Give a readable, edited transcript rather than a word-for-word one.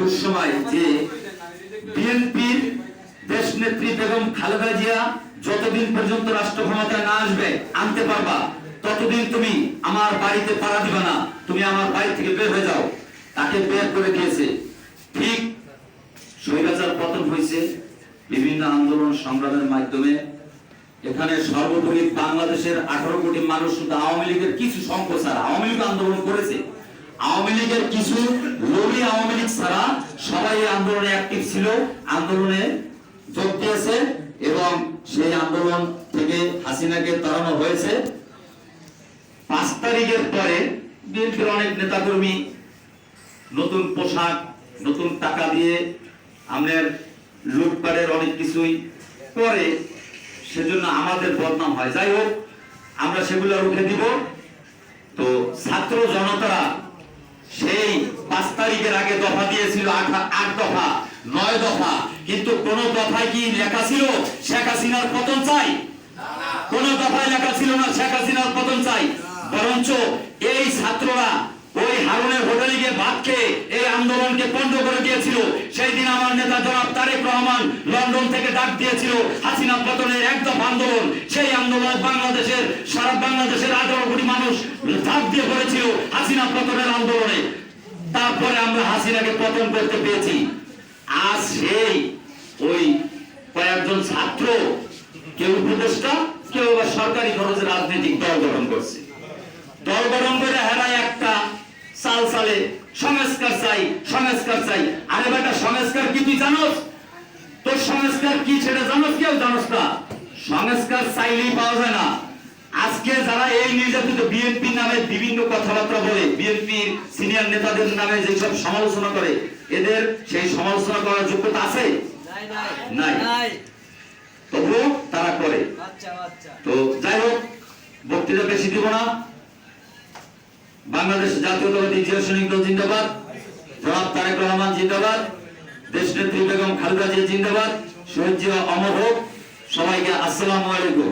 দুঃসময় যে বিএনপির দেশ নেত্রী বেগম খালেদা জিয়া যতদিন পর্যন্ত রাষ্ট্র ক্ষমতায় না আসবে আনতে পারবা ততদিন তুমি আমার বাড়িতে পাড়া দিবে না, তুমি আমার বাড়ি থেকে বের হয়ে যাও। তাকে বের করে দিয়েছে। ঠিক স্বৈরাচার পতন হয়েছে বিভিন্ন আন্দোলন সংগ্রামের মাধ্যমে। এখানে সর্বোপরি বাংলাদেশের 18 কোটি মানুষ শুধু আওয়ামী লীগের কিছু সংখ্যা ছাড়া, আওয়ামী লীগ আন্দোলন করেছে, আওয়ামী লীগের কিছু লোভী আওয়ামী লীগ ছাড়া সবাই এই আন্দোলনে অ্যাক্টিভ ছিল, আন্দোলনে যোগ দিয়েছে এবং সেই আন্দোলন থেকে হাসিনাকে তাড়ানো হয়েছে। 5 তারিখের পরে বিএনপির অনেক নেতাকর্মী নতুন পোশাক নতুন টাকা দিয়ে আমাদের লুটপাটের অনেক কিছুই করে, সেজন্য আমাদের বদনাম হয়। যাই হোক, আমরা সেগুলো রুখে দিব। তো ছাত্র জনতারা সেই 5 তারিখের আগে দফা দিয়েছিল 8 দফা 9 দফা, কিন্তু কোন দফায় কি লেখা ছিল শেখ হাসিনার পতন চাই? কোন দফায় লেখা ছিল না শেখ হাসিনার পতন চাই। বরঞ্চ এই ছাত্ররা ওই হারুনের হোটেলে গিয়ে ভাত খেয়ে এই আন্দোলনকে পণ্ড করে দিয়েছিল। সেই দিন আমার নেতা জনাব তারেক রহমান লন্ডন থেকে ডাক দিয়েছিল হাসিনা পতনের এক দফা আন্দোলন। সেই আন্দোলন বাংলাদেশের সারা বাংলাদেশের 18 কোটি মানুষ ঝাঁপ দিয়ে পড়েছিল হাসিনা পতনের আন্দোলনে। তারপরে আমরা হাসিনাকে পতন করতে পেরেছি। আজ সেই ওই কয়েকজন ছাত্র, কেউ উপদেষ্টা, কেউ আবার সরকারি খরচে রাজনৈতিক দল গঠন করছে। দল গঠন করে হেরায় একটা চাল চালে সংস্কার চাই, সংস্কার চাই। আরে বেটা, সংস্কার কি তুই জানোস? তোর সংস্কার কি সেটা জানোস? কেউ জানোস না। সংস্কার চাইলেই পাওয়া যায় না। আজকে যারা এই নির্যাতিত বিএনপি নামে বিভিন্ন কথাবার্তা বলে, বিএনপির সিনিয়র নেতাদের নামে যেসব সমালোচনা করে, এদের সেই সমালোচনা করার যোগ্যতা আছে? নাই। তবুও তারা করে। তো যাই হোক, বক্তৃতা বেশি দিব না। বাংলাদেশ জাতীয়তাবাদী জিয়া সৈনিক দল জিন্দাবাদ, জনাব তারেক রহমান জিন্দাবাদ, দেশ নেত্রী বেগম খালেদা জিয়া জিন্দাবাদ, শহীদ জিয়া অমর হোক। সবাইকে আসসালামু আলাইকুম।